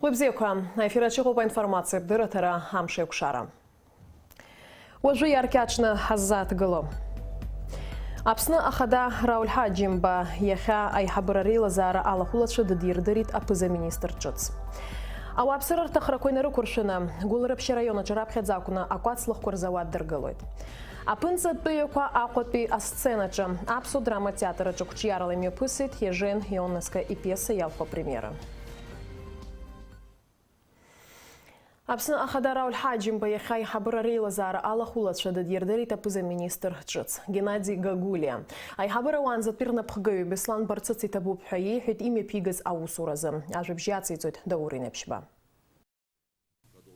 Лыбзеква, эфирачыгу информация бдыратара хамшек шара. Уажу яркячны хаззат гылу. Апсны ахада Рауль Хаджимба яха айхабырари лазара алахулатшы дыдирдырит апыза министр чыц. Ауапсырыр тахракойнары куршына гулырыпши района чарапхедзакуна аквацлых курзават дыргылойд. Апынца пыйоква акватпи асценачы апсу драма театры чукчияралыми пысыт ежен ионныска и пьеса ялхо премьера. Апсны ахада Рауль Хаджимба яхай хабырари лазара алахулатшы дыдирдырит апыза министр чыц. Геннадий Гагулия. Айхабыра уанзат пирна пхгаю Беслан барцыц и табу пхаи хет имя пигаз аусуразы. Ажвебжьяцы идут даурин эпшба.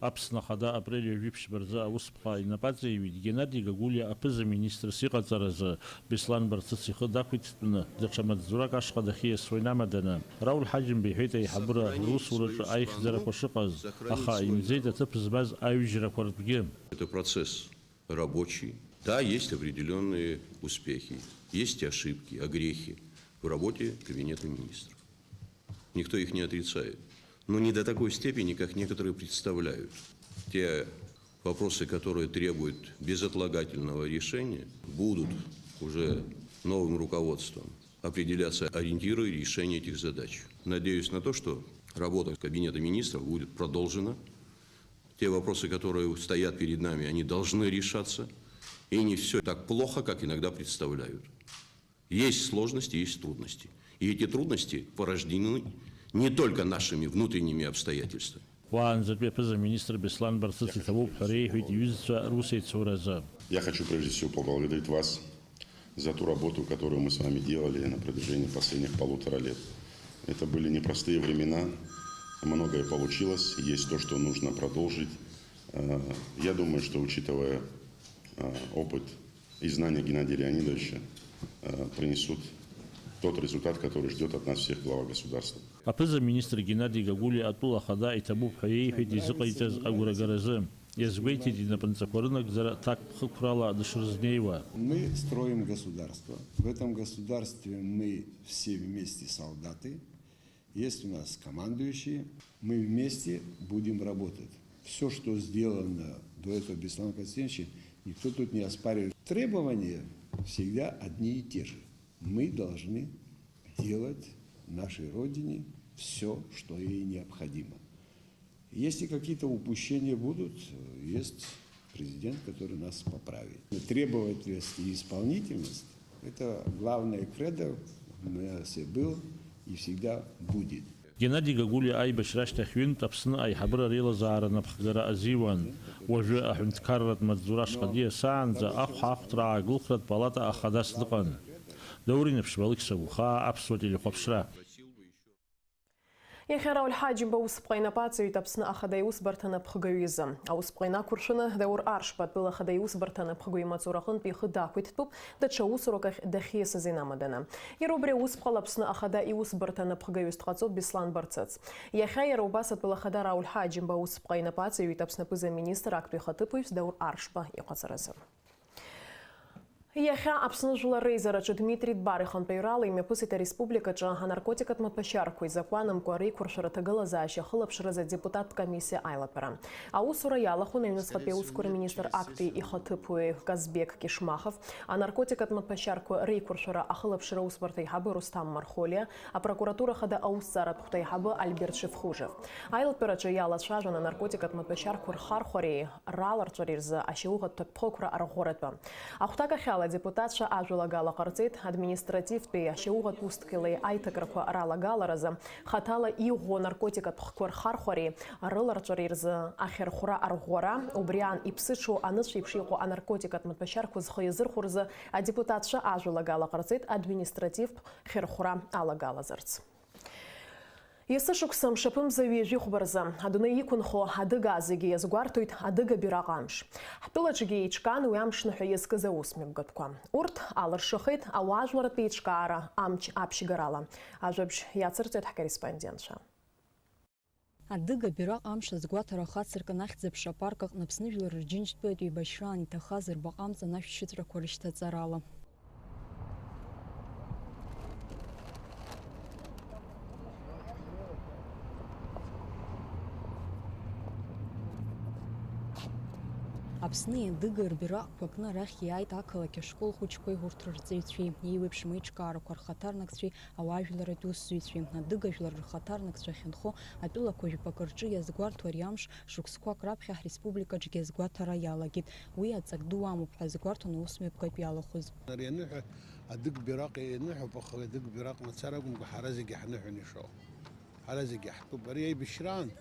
Апсна хада апрель випш барза ауспха инападзеевит Геннадий Гагулия апыза министр сиqatzаразы Беслан барцыц и хыдаквитстна дачамадзурак ашқадахия свойнамадана Рауль Хаджимба хета айхабыра русурачы айхзаракошықаз аха имзейда тыпызбаз айвижраквартбге. Это процесс рабочий. Да, есть определенные успехи, есть ошибки, огрехи в работе кабинета министров. Никто их не отрицает. Но не до такой степени, как некоторые представляют. Те вопросы, которые требуют безотлагательного решения, будут уже новым руководством определяться ориентиры и решения этих задач. Надеюсь на то, что работа кабинета министров будет продолжена. Те вопросы, которые стоят перед нами, они должны решаться. И не все так плохо, как иногда представляют. Есть сложности, есть трудности. И эти трудности порождены не только нашими внутренними обстоятельствами. министр Беслан барцыц и табу пхари хет юзца русей цураза. Я хочу прежде всего поблагодарить вас за ту работу, которую мы с вами делали на протяжении последних 1,5 лет. Это были непростые времена, многое получилось, есть то, что нужно продолжить. Я думаю, что, учитывая опыт и знания Геннадия Леонидовича, принесут тот результат, который ждет от нас всех глава государства. Апыза министр Геннадий Гагулия атула хада и табу пхари хет изыкайтаз агурагаразы. Язвейте динапанцакорынок зара так хукрала дышрзнеева. Мы строим государство. В этом государстве мы все вместе солдаты. Есть у нас командующие. Мы вместе будем работать. Все, что сделано до этого Беслана Константиновича, никто тут не оспаривает. Требования всегда одни и те же. Мы должны делать нашей Родине все, что ей необходимо. Если какие-то упущения будут, есть президент, который нас поправит. Требовательность и исполнительность – это главное кредо у нас был и всегда будет. Геннадий Гагулия ай башрашта хвин тапсна ай хабра рила заара напхгара азиван вожу ахмт каррат мадзураш qadiya саан за аххтра гулхрат палата ахадас дқан دورين بشبالك سبوخا أبسوتي لقبشرا. Яхя Рауль Хаджимба успайна пацию тапсна ахадаюс бартана пхгаюиза. А успайна куршина даур аршпат была хадаюс бартана пхгуима цурахан пихда квиттуп да чаус уроках дахиеса зинамадана. Яробре успхалапсна ахада и ус бартана пхгаюс тхацот Беслан барцец. Яхя яробасат была хада Рауль Хаджимба успайна пацию тапсна пыза министр актуихатыпуис даур аршпа и қацаразы. Яхя абсынжула рейзарачы Дмитрий Барихан пейралы имя пысыта республикачы наркотикат матпачарку и законом куарей куршарата галазаща хылапшыраза депутат комиссия Айлапера. А у Сураялаху на юнесхапеус министр акты и хатыпуи Казбек Кишмахов, а наркотикат матпачарку рей куршара ахылапшыра успартайхабы Рустам Мархолия, а прокуратура хада ауссара пхтайхабы Альберт Шевхужев. Айлаперачы яла шажа на наркотикат матпачарку хархорей раларчарирза ашиуга топхокра аргоретба. Ахтака депутатша ажула гала қартит административ пе шеуға пусткелей айтакырқы арала галаразы хатала иуғо наркотикат пхкор хархори арыларчарирзы ахерхура аргора убриан ипсычу анышипшиқу анаркотикат матпашарку зхайзыр хурзы а депутатша ажула гала қартит административ херхура ала галазырц. Если шуксам шапым завежи хубарза, адуна икунхо адыга зиги язгуартует адыга бирагамш. Хпилачиги ичкан уямшна хаяска за усмик гадква. Урт аларшахит ауажварат пичкара амч апшигарала. Ажабш яцертет корреспондентша. Адыга бирак амш згуатара хацырка нахзепша парках напснывил рджинчтбет и башран тахазыр бакамца нафишитра коришта царала. Аԥсны иадыга рбираҟқәа кны арахь иааит ақалақь ашкол хәыҷқәеи урҭ рырҵаҩцәеи, еиуеиԥшым еиҿкаарақәа рхаҭарнакцәеи, ауаажәларратә усзуҩцәеи, адыгажәлар рхаҭарнакцәа ахьынхо атәылақәа жәпак рҿы иазгәарҭо ари амш шықәсқәак раԥхьа ҳреспубликаҿгьы иазгәаҭара иалагеит. Уи аҵак ду амоуп ҳәа азгәарҭон аусмҩаԥгатә иалахәыз. Адыг бираҟ ианыҳәоуп, аха адыг бираҟ мацара акәымкәа ҳара зегьы ҳныҳәан ишоуп. Ҳара зегьы ҳтәуп. Ари аибашьраан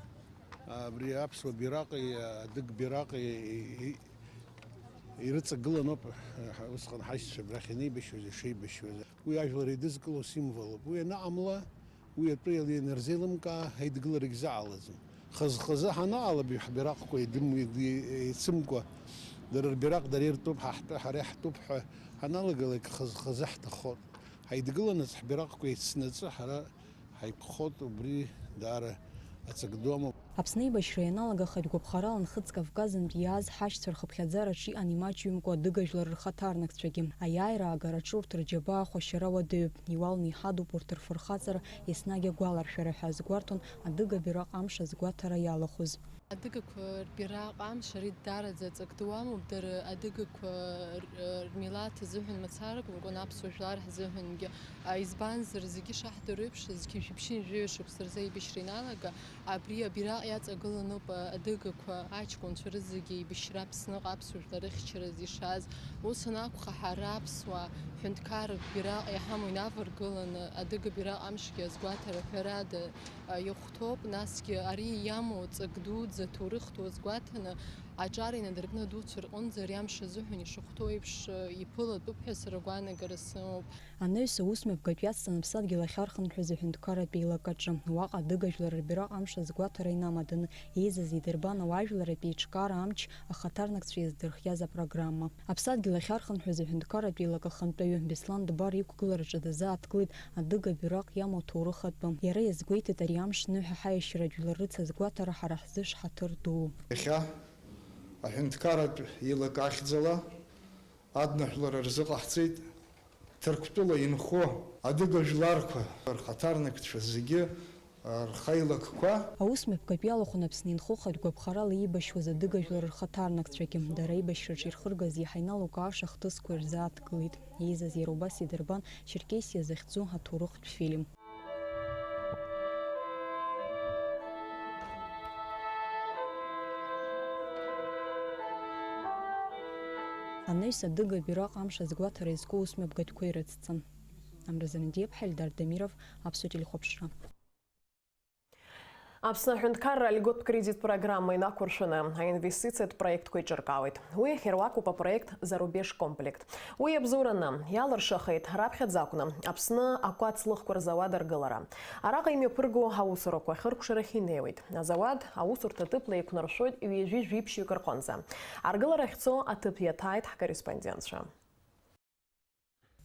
абри аԥсуа бираҟи адыг бираҟи ирыҵагыланоуп усҟан ҳашьцәа абрахь инеибашьуаз ишеибашьуаз. Уи ажәлар идызкыло символуп. Уи анаҟамла, уи атәы ианырзеилымкаа аидгылара егьзаалаӡом. Хазы-хазы ҳанаалап ҳбираҟқәа ицымкәа, дара рбираҟ дара иртәуп, ҳара иаҳтәуп ҳәа ҳаналагалак хазы-хазы ҳҭахоит. Ҳаидгыланаҵ ҳбираҟқәа еицнаҵы ҳара ҳаиқәхоит, убри даара аҵак ду амоуп. Аԥсны еибашьра ианалагахеит гәаԥхарала Нхыҵ Кавказынтә иааз ҳашьцәа рхыԥхьаӡараҿы иҟан имаҷҩымкәа адыгажәлар рхаҭарнакцәагьы. Аиааира аагараҿы урҭ рџьабаа хәашьара уадаҩуп. Иуалны иҳадуп урҭ рфырхаҵара еснагь агәаларшәара ҳәа азгәарҭон адыга бираҟ амш азгәаҭара иалахәыз. Адыгақәа рбираҟ амш ари даараӡа аҵак ду амоуп. Дара адыгақәа рмилаҭ азыҳәан мацара акәымкәан аԥсуа жәлар ҳзыҳәангьы. Избанзар зегьы шаҳдыру еиԥш зқьышәиԥшьи жәаҩа-шықәса рзы аибашьра иналага, абри абираҟ иаҵагыланоуп адыгақәа аҷкәынцәа рызегьы еибашьра Аԥсныҟа аԥсуа жәлар рыхьчараз ишаз. Ус анакәха ҳара аԥсуаа ҳәынҭқарратә бираҟ иаҳаму инаваргыланы адыга бираҟ амшгьы азгәаҭара ҳәарада иахәҭоуп. Насгьы ари иамоу ҵак дуӡӡа ҭоурых ду азгәаҭаны аҿар инадыркны адуцәа рҟынӡа ари амш азыҳәан ишахәҭоу еиԥш иԥылатәуп ҳәа сара агәаанагара сымоуп. Анаҩс аусмҩаԥгатә иацҵан Аԥсадгьыл ахьархынҳәыз аҳәынҭқарратә еилакаҿы. Уаҟа адыгажәлар рбираҟ амш азгәаҭара инамаданы еизаз идырбан ауаажәларатә еиҿкаара амч ахаҭарнакцәа иаздырхиаз апрограмма. Аԥсадгьыл ахьархынҳәыз аҳәынҭқарратә еилак ахантәаҩы Беслан Дбар иқәгылараҿы дазааҭгылеит адыга бираҟ иамоу ҭоурыхатәы. Иара иазгәеиҭеит ари амш ныҳәа ҳаиашьара жәлар рыцазгәаҭара ҳара ҳзы шҳаҭыр ду. Иахьа аҳәынҭқарратә еилак ахьӡала аднаҳәлара рзыҟаҳҵеит Ҭырқәтәыла инхо адыгажәларқәа рхаҭарнакцәа зегьы рхаилакқәа. Аусмҩаԥгатә иалахәын Аԥсны инхохатә гәаԥхарала иибашьуаз адыгажәлар рхаҭарнакцәагьы. Дара аибашьраҿы ирхыргаз иаҳа иналукааша хҭысқәа ирзааҭгылеит. Еизаз иара убас идырбан Черкесиа захьӡу аҭоурыхтә фильм. Анаҩс адыга бираҟ амш азгәаҭара иазку аусмҩаԥгатәқәа ирыцҵан. Амразан Диеԥҳа, Эльдар Дамиров, Аԥсуа телехәаԥшра. Аԥсны аҳәынҭқарра льготтә кредит программа инақәыршәаны аинвестициатә проектқәа иҿыркаауеит. Уи ируакуп апроект зарубеж комплект. Уи иабзоураны иалыршахеит раԥхьаӡа акәны Аԥсны акәац лыхқәа рзауад аргылара. Араҟа имҩаԥырго аусурақәа ахьыркәшарахь инеиуеит. Азауад аусурҭа ҭыԥла еиқәнаршәоит ҩажәи-жәиԥшьҩык рҟынӡа. Аргылара ахьцо аҭыԥ иаҭааит ҳкорреспондентцәа.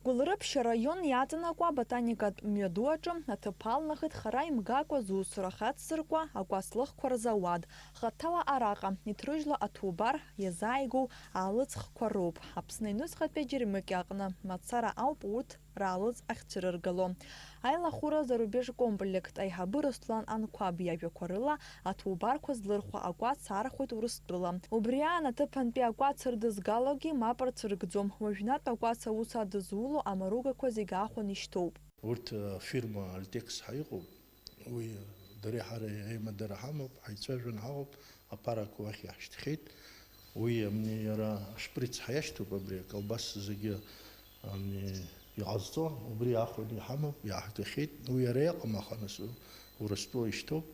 Гәылрыԥшь араион иаҵанакуа ботаникатә мҩаду аҿы аҭыԥ алнахит хара имгакәа зусура ахьацзыркуа акәац лыхқәа рзауад. Хаҭала араҟа иҭрыжьло аҭубар иазааигәоу алыҵхқәа роуп. Аԥсны аҩнуҵҟатәи аџьырмыкь аҟны мацара ауп урҭ раалыҵ ахьцәырыргало. Аилахәыра зарубеж комплект аиҳабы Руслан Анқәаб иажәақәа рыла аҭубарқәа злырхуа акәац архәоит Урыстәыла. Убри аан аҭыԥантәи акәац рдызгалогьы мап рцәыргӡом. Уажәнатә акәац аус адызуло амаругақәа зегьы аахәан ишьҭоуп. Урҭ фирма Альтекс ҳаиҟоуп. Уи дареи ҳареи аимадара ҳамоуп, ҳаицәажәан ҳаҟоуп, аԥарақәа уахь иаҳшьҭхьеит. Уи иара ашприц ҳаиашьҭоуп, абри аколбас зегьы иҟазҵо, убри аахәан иҳамоуп, иааҳгахьеит. Уи иара иҟам, аха нас Урыстәыла ишьҭоуп.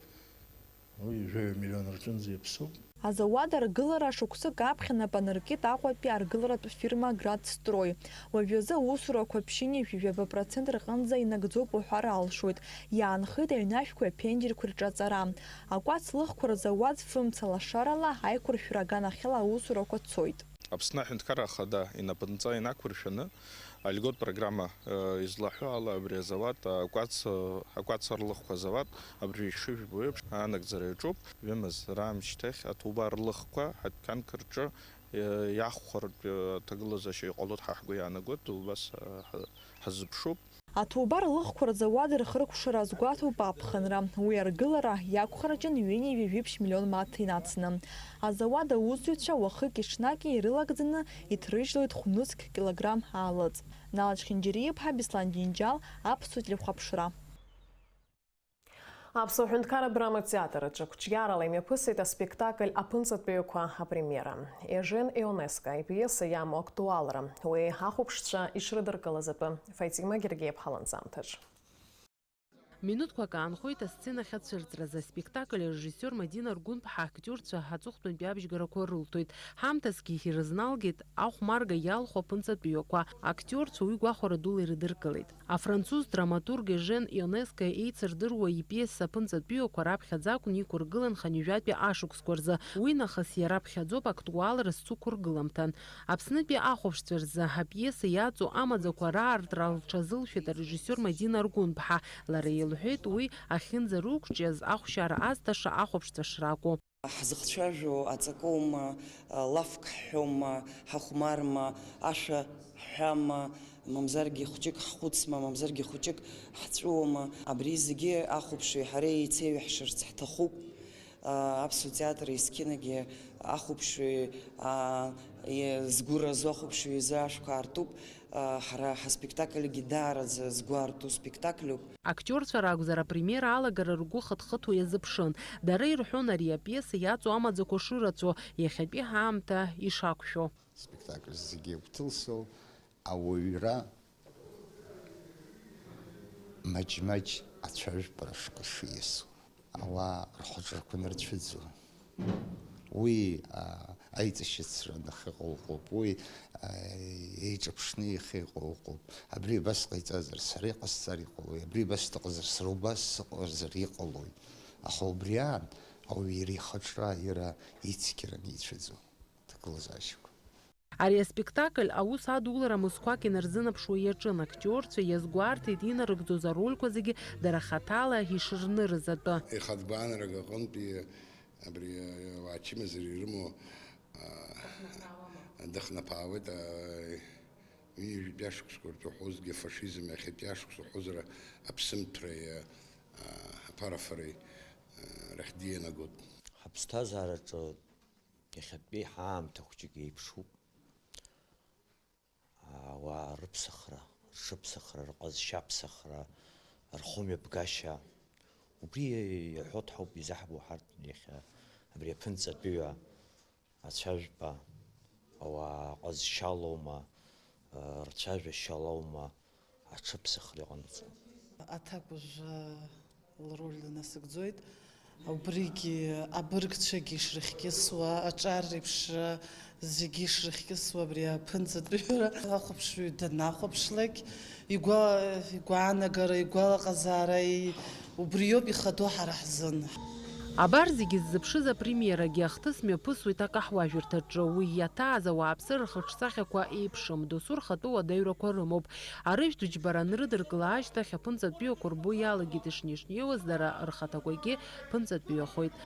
Уи 1 миллион рҿынӡа иаԥсоуп. Азауад аргылара шықәсык аԥхьа нап аныркит Аҟәатәи аргыларатә фирма Градстрой. Уажәазы аусурақәа ԥшьыни 70% рҟынӡа инагӡоуп уҳәар алшоит. Иаанхеит аҩнашәқәеи аԥенџьырқәеи рҿаҵара. Акәац лыхқәа рзауад фымца лашарала аиқәыршәара аганахьала аусурақәа цоит. Аԥсны аҳәынҭқарра ахада инапынҵа инақәыршәаны альгот программа излаҳәо ала абри азауад акәац рлыхқәа азауад абри ишыжәбо еиԥш анагӡара иаҿуп. Ҩымыз раамышьҭахь аҭубар рлыхқәа ҳадәқьанк рҿы иахәхәартә аҭагылазашьа иҟалоит ҳа ҳгәы иаанагоит, убас ҳазыԥшуп. Аҭубар лыхқәа рӡауада рхыркәшара азгәаҭоуп аԥхынра. Уи аргылара иақәхараҿын ҩынҩажәи миллион мааҭ инацны. Азауад аусзуҩцәа уахыки-ҽнаки ирылагӡаны иҭрыжьлоит хәныск килограмм аалыҵ. Налаџь Хинџьариԥҳа, Беслан Џьинџьал, Аԥсуа телехәаԥшра. Аԥсуа ҳәынҭқарратә драматеатраҿы қәҿиарала имҩаԥысит аспектакль Аԥынҵатәиқәа апремиера. Ежен Ионеско ипиеса иамоу актуалра. Уи ахәаԥшцәа ишрыдыркылаз атәы Фаитима Гергиев ҳаланҵамҭаҿ. Минуткәак аанхоит асценахь ацәырҵраз. Аспектакль арежиссер Мадина Аргәынԥҳа актиорцәа ҳаҵыхәтәантәи абжьгарақәа рылҭоит. Ҳамҭасгьы ирызналгеит ахәмарга иалху аԥынҵатәиқәа. Актиорцәа уи гәахәара дула ирыдыркылеит. Афранцуз драматург Ежен Ионеско еицырдыруа ипиеса аԥынҵатәиқәа раԥхьаӡа акәын иқәыргылан ханҩажәатәи ашықәсқәа рзы. Уи нахыс иараԥхьаӡоуп актуалра зцәықәыргыламҭан. Аԥснытәи ахәаԥшцәа рзы апиеса иаҵоу амаӡақәа раартра лҽазылшәеит арежиссер Мадина Аргәынԥҳа. Лара илҳәеит уи ахьынӡарықәҿиаз ахәшьара азҭаша ахәаԥшцәа шракәу. Ҳзыхцәажәо аҵакоума, лафк ҳҳәома, ҳахәмарма, ашәа ҳҳәама, мамзаргьы хәҷык ҳхәыцма, мамзаргьы хәҷык ҳҵәуома. Абри зегьы ахәаԥши ҳареи еицеиҩаҳшарц ҳҭахуп. Аԥсуа театр есқьынагьы ахәаԥши згәы разу ахәаԥши изы ашәқәа аартуп. Ҳара ҳаспектакльгьы даараӡа згәы арту спектакльуп. Актиорцәа ракәзар апремиера алагара ргәы хыҭхыҭуа иазыԥшын. Дара ирҳәон ари апиеса иаҵоу амаӡақәа шырацәо, иахьатәи ҳаамҭа ишақәшәо. Спектакль зегьы гәҭылсо, ауаҩра маҷ-маҷ ацәажәпара шҟа иасу. Ауаа рхәыҷрақәа нырцәыӡуа. Уи аиҵашьыцра нахыҟоу ыҟоуп, уи еиҿаԥшны ихы-иҟоу ыҟоуп. Абри абас ҟаиҵазар сара иҟасҵар иҟалоит, абри абас сҭахызар сара убас сыҟазар иҟалоит. Аха убри аан ауаҩы иара ихаҿра, иара ицқьараны ицәаӡом ҭагылазаашьақәа. Ари аспектакль аус адулара мызқәак инарзынаԥшуа иаҿын. Актиорцәа иазгәарҭеит инарыгӡоз арольқәа зегьы дара хаҭала ишырнырыз атәы. Ихатәгәаанрак аҟынтәи абри ачымазара ирымоу дыхнаԥаауеит ҩынҩажәитәи ашықәсқәа рҭахузгьы афашизм иахьатәи ашықәс рҳәозара аԥсымҭәреи аԥарафареи рахь дианагоит. Ҳаԥсҭазаараҿы иахьатәи ҳаамҭа хәҷык еиԥшуп. Ауаа рыԥсахра, рҽыԥсахра, рҟазшьаԥсахра, рхәымҩаԥгашьа. Убри иҳәо ҭҳауп изаҳбо ҳарҭ иахьа абри аԥынҵатәиҩа ацәажәпа ауаа ҟазшьалоума, рцәажәашьалоума, аҽыԥсахра иҟанаҵо. Аҭакәажә лроль насыгӡоит. Убригьы абыргцәагьы ишрыхькьысуа, аҿар реиԥш зегьы ишрыхькьысуа абри аԥынҵатәиҩа ахәаԥшҩы данахәаԥшлак игәаанагара, игәалаҟазаара убриоуп ихадоу ҳара ҳзын. Абар зегьы ззыԥшыз апремиерагьы ахҭыс мҩаԥысуеит акаҳуажәырҭаҿы. Уи иаҭааз ауааԥсы рхаҿсахьақәа еиԥшым, досу рхатәы уадаҩрақәа рымоуп. Арыжәтә џьбара анрыдыркыла ашьҭахь аԥынҵатәиқәа ргәы иалагеит ишнеишнеиуаз, дара рхаҭақәагьы ԥынҵатәиахоит.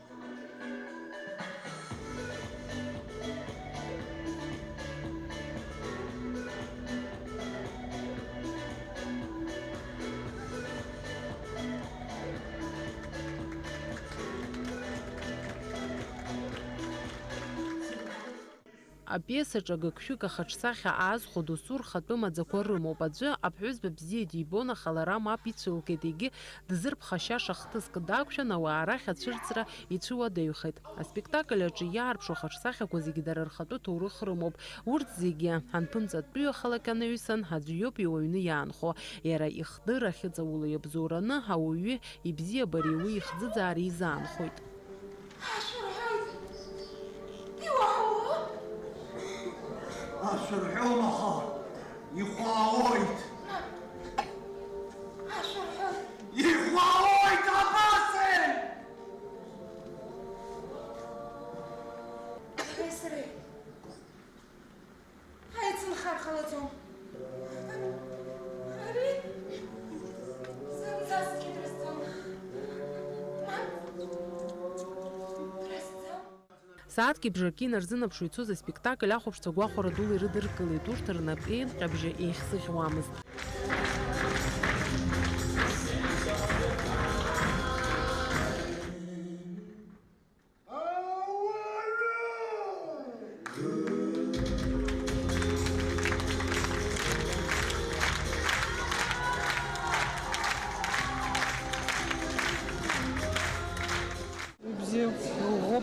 Апиесаҿы агыгшәыг ахаҿсахьа аазхәо досу рхатәы маӡақәа рымоуп. Аӡәы аԥҳәызба бзиа дибон, аха лара мап ицәылкит, егьи дзырԥхашьаша хҭыск дақәшәан, ауаа рахь ацәырҵра ицәуадаҩхеит. Аспектакль аҿы иаарԥшу ахаҿсахьақәа зегьы дара рхатәы ҭоурых рымоуп. Урҭ зегьы анԥынҵатәиҩа халақьанаҩсан аӡәы иуаҩны иаанхо. Иара ихдыр ахьыҵаула иабзоураны ауаҩы ибзиабареи уи ихӡыӡаареи изаанхоит. Ашырҳәомаха, ихәаауоит! Ихәаауоит абасе! Ҳаисареи, ҳаицынхар ҟалаӡом. Ари зынӡаск идрысӡом. Сааҭки бжаки нарзынаԥшуа ицоз аспектакль ахәаԥшцәа гәахәара дула ирыдыркылеит. Урҭ рнапеинҟьабжьы еихсыӷьуамызт.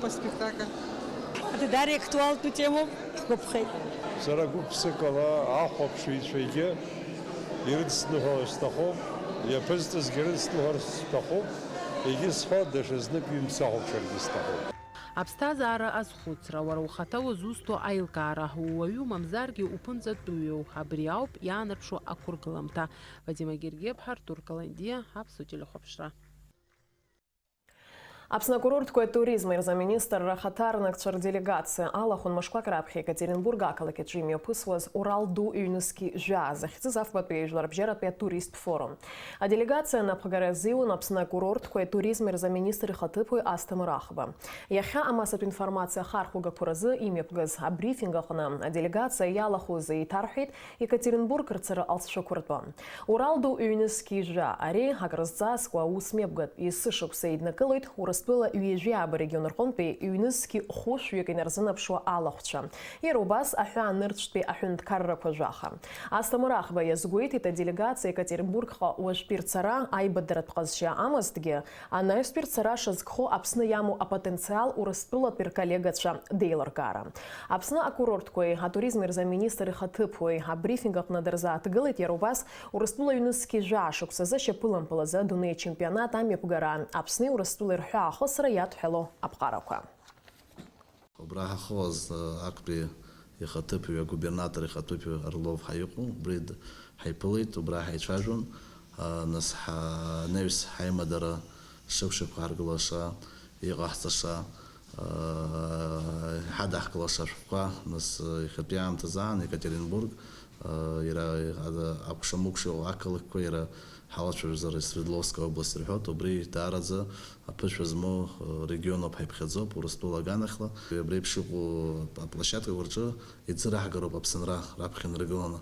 хубав спектакль. Дарья актуальную тему хубхай. Сарагу псикала, ахоп шуйчвейге, ирдснуха стахоп, я пыздыз гирдснуха стахоп, игис ходдаш знып юмсахоп шердистахоп. Аԥсҭазаара азхәыцра, уара ухаҭа уазусҭо аилкаара, ууаҩу мамзаргьы уԥынҵатәыҩоу, абри ауп иаанарԥшуа ақәыргыламҭа. Вадима Гергебҳар, Туркаландиа, Аԥсуа телехәаԥшра. Аԥсны акурорттқәеи атуризми рзаминистр рахаҭарнакцәа рделегациа алахәын мышқәак раԥхьа Екатеринбург ақалақьаҿы имҩаԥысуаз Урал-ду ҩнысгьы жәа захьӡыз афбатәи жәларбжьаратәи атуристтә форум. Аделегациа напхгара азиун Аԥсны акурорттқәеи атуризми рзаминистр ихаҭыԥуаҩ Асҭамыр Ахба. Иахьа амасатә информациа ахархәагақәа рзы имҩаԥгаз абрифинг аҟны аделегациа иалахәыз еиҭарҳәеит Екатеринбург рцара алҵшәақәа ртәы. Урал-ду ҩнысгьы жәа ари акрызҵазкуа аус мҩаԥгатә есышықәса еиднакылоит Урыстәыла ҩежәи абарегион рҟынтәи ҩнысгьы хәышәҩык инарзынаԥшуа алахәцәа. Иара убас аҳәаанырцәтәи аҳәынҭқаррақәа жәаха. Асҭамыр Ахба иазгәеиҭеит аделегациа Екатеринбургҟа уажәтәи рцара аибаддаратә ҟазшьа амазҭгьы, анаҩстәи рцара шазкхо Аԥсны иамоу апотенциал Урыстәылатәи рколлегацәа деилыркаара. Аԥсны акурорттқәеи атуризми рзаминистр ихаҭыԥуаҩ абрифинг аҟны дырзааҭгылеит, иара убас Урыстәыла ҩнысгьы жәа шықәсазы шьапылампылаз адунеи чемпионат амҩаԥгара Аԥсни Урыстәылеи рҳәаа ахысра иадҳәало аԥҟарақәа. Убра ҳахоз актәи ихаҭыԥуаҩ агубернатор ихаҭыԥуаҩ Орлов ҳаиҟоу, убри ҳаиԥылеит, убра ҳаицәажәон, нас ҳнаҩс ҳаимадара шықәшықәа ҳаргылаша, иҟаҳҵаша, ҳадаҳкылаша ашәҟәқәа, нас ихатәи аамҭазы аан Екатеринбург, иара акәша-мыкәша ақалақьқәа, иара ҳалацәажәозар Свердловска область рҳәоит, убри даараӡа аԥышәа змоу регионуп ҳаиԥхьаӡоуп Урыстәыла аганахьла. Абри еиԥш иҟоу аплощадкақәа рҿы иӡыраҳгароуп аԥсынра раԥхьа инрыгыланы.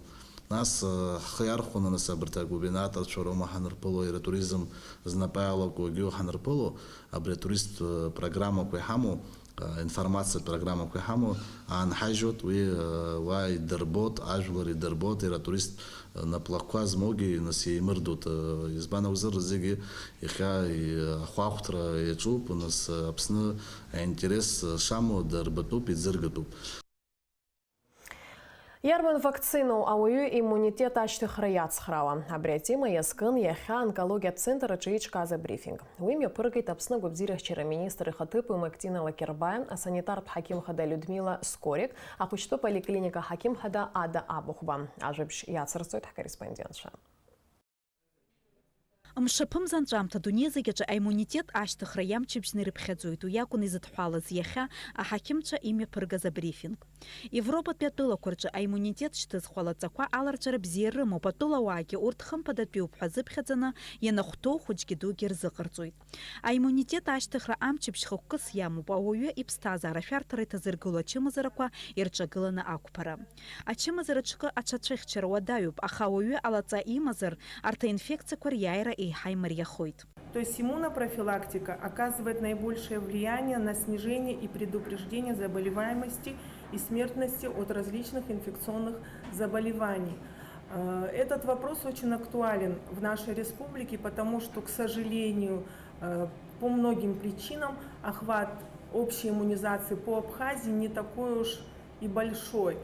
Нас ҳхы иархәаны нас абарҭ агубернаторцәа роума ҳанырԥыло, иара туризм знапы иалакуагьы ҳанырԥыло, абри атурист программақәа иҳамоу, информациатә программақәа иҳамоу аанҳажьуеит, уи уа идырбоит, ажәлар идырбоит, иара атурист наплакқәа змоугьы нас еимырдоит. Избан акәзар зегьы иахьа ахәаахәҭра иаҿуп, нас Аԥсны аинтерес шамоу дырбатәуп, иӡыргатәуп. Иарбан вакциноу ауаҩы иммунитет ашьҭыхра иацхраауа. Абри атема иазкын иахьа онкологиатә центр аҿы еиҿкааз абрифинг. Уи мҩаԥыргеит Аԥсны агәабзиарахьчара министр ихаҭыԥуаҩ Мактина Лакербаиа, асанитартә ҳақьымхада Людмила Скорик, ахәыҷтәы поликлиника ҳақьымхада Ада Абыхәба. Ажәабжь иацырҵоит ҳкорреспондентцәа. Мшаԥымзанҵәамҭа адунеи зегьы аҿы аиммунитет ашьҭыхра иамчыбжьны ирыԥхьаӡоит. Уи акәын изыдҳәалаз иахьа аҳақьымцәа имҩаԥыргаз абрифинг. Европатәи атәылақәа рҿы аиммунитет шьҭызхуа алаҵақәа аларҵәара бзиа рымоуп. Атәылауаагьы урҭ хымԥадатәиуп ҳәа зыԥхьаӡаны ианахәҭоу хәыҷгьы дугьы рзыҟарҵоит. Аиммунитет ашьҭыхра амчыбжь хықәкыс иамоуп. Ауаҩы иԥсҭазаара ашәарҭара иҭазыргыло ачымазарақәа ирҿагыланы ақәԥара. Ачымазараҿкы аҽацәыхьчара уадаҩуп, аха ауаҩы алаҵа имазар, арҭ аинфекциақәа риааира То есть иммунопрофилактика оказывает наибольшее влияние на снижение и предупреждение заболеваемости и смертности от различных инфекционных заболеваний. Этот вопрос очень актуален в нашей республике, потому что, к сожалению, по многим причинам охват общей иммунизации по Абхазии не такой уж и большой.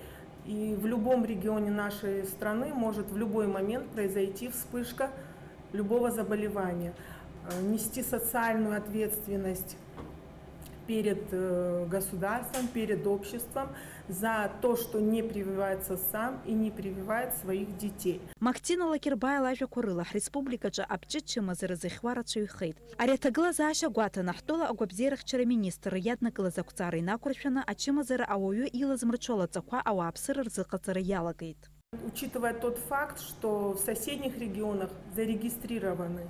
И в любом регионе нашей страны может в любой момент произойти вспышка любого заболевания. Нести социальную ответственность перед государством, перед обществом за то, что не прививается сам и не прививает своих детей. Мактина Лакербаиа лажәақәа рыла ҳреспубликаҿы абҷыҷ чымазара зыхьуа рацәаҩхеит. Ари аҭагылазаашьа гәаҭаны ҳтәыла агәабзиарахьчара министр иаднакылаз ақәҵара инақәыршәаны ачымазара ауаҩы илазмырҽо алаҵақәа ауааԥсыра рзыҟаҵара иалагеит. Учитывая тот факт, что в соседних регионах зарегистрированы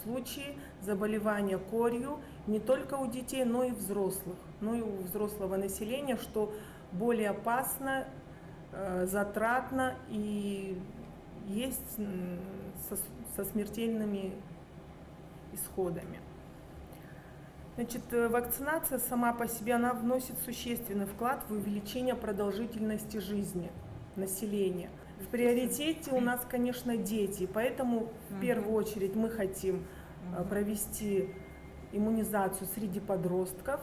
случаи заболевания корью не только у детей, но и взрослых, но и у взрослого населения, что более опасно, затратно и есть со смертельными исходами. Значит, вакцинация сама по себе, она вносит существенный вклад в увеличение продолжительности жизни населения. В приоритете у нас, конечно, дети, поэтому в первую очередь мы хотим провести иммунизацию среди подростков,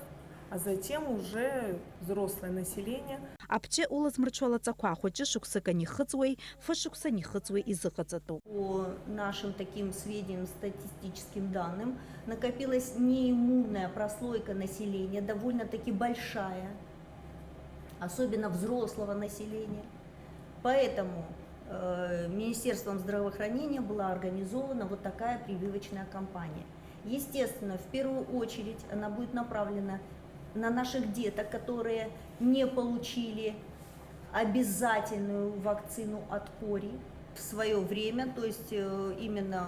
а затем уже взрослое население. Апче улазмырчуала цаква, хоче шуксыка не хыцуэй, фышукса не хыцуэй и зыхыцату. По нашим таким сведениям, статистическим данным, накопилась неиммунная прослойка населения, довольно-таки большая, особенно взрослого населения. Поэтому Министерством здравоохранения была организована вот такая прививочная кампания. Естественно, в первую очередь она будет направлена на наших деток, которые не получили обязательную вакцину от кори в свое время, то есть именно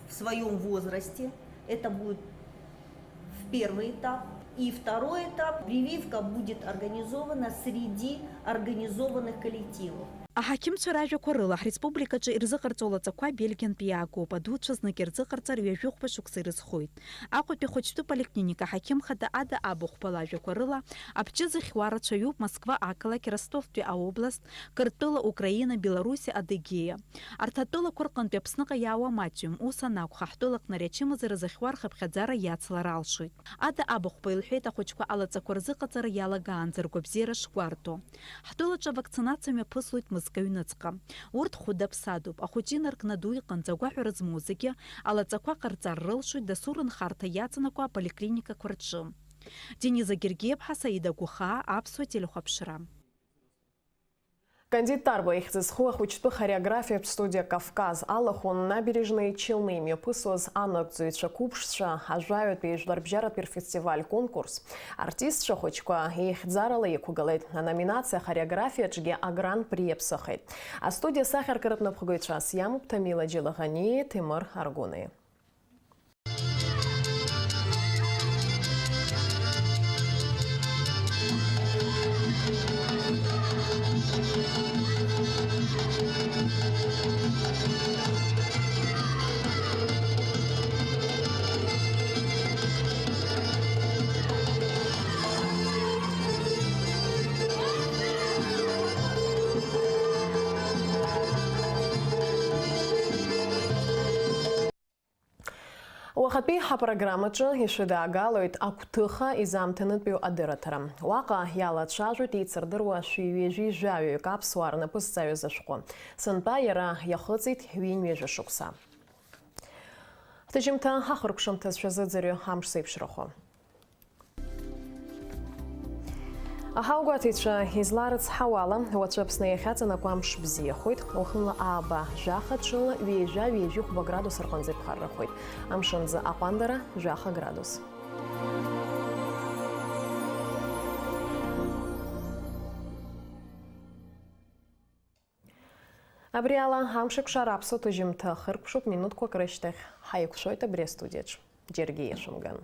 в своем возрасте. Это будет первый этап. И второй этап – прививка будет организована среди организованных коллективов. А хаким цуража корылах республикачы ирзыкарцола цаква Бельгин пияку падуча знаки ирзыкарцар вежух пашуксы рызхует. Ако пехочту поликлиника хаким хада ада абух палажа корыла, апче захвара чаюб Москва Акалаки Ростов а область, картыла Украина, Беларуси, Адыгея. Артатыла коркан пепсныка ява матюм усанак хахтылак нарячима за захвар хабхадзара яцла ралшует. Ада абух пайлхета хочка алаца корзыкацар яла ганзар гобзера шкварту. Хтылача вакцинациями пыслует Юнацка. Урт худап садуб, ахутинарк надуйкан загуахураз музыки, алацаква карцар рылшуй да сурын харта яцанаква поликлиника кварчым. Дениза Гергеб Хасаида Гуха, Апсу телехопшира. Кандидат боихзысхуах учту хореография в студии Кавказ. Аллахун набережные Челны мепысоз анакцует купшша ажают пейждар бжарат пир фестиваль конкурс. Артист шахочка их зарала и кугалет. А номинация хореография чге агран приепсахет. А студия Сахар каратна час ямуп Тамила Джилахани Тимур Аргуны. وخطبيها برنامج يشد عقالويت أكتخا إزام تنتبيو أدرترم واقع يالا تشاجو تيتسردر وشيويجي جاويو كابسوار نبستايو زشقو سنبايرا يخطيت هوين ويجي شقصا تجمتا هخرق شمتز شزدزريو همش سيب شرخو أهاوغاتيتشا هيزلارتس حوالا واتشابسنا يخاتنا كوامش بزيخويت وخنلا آبا جاخاتشل ويجا ويجي خبا градус арханзي بخارخويت أمشنزا أباندرا جاخا градус. أبريالا همشك شارابسو تجمتا خرق شوب минутку крыштых. Хайк шойта брестудеч. Джергия Шумган.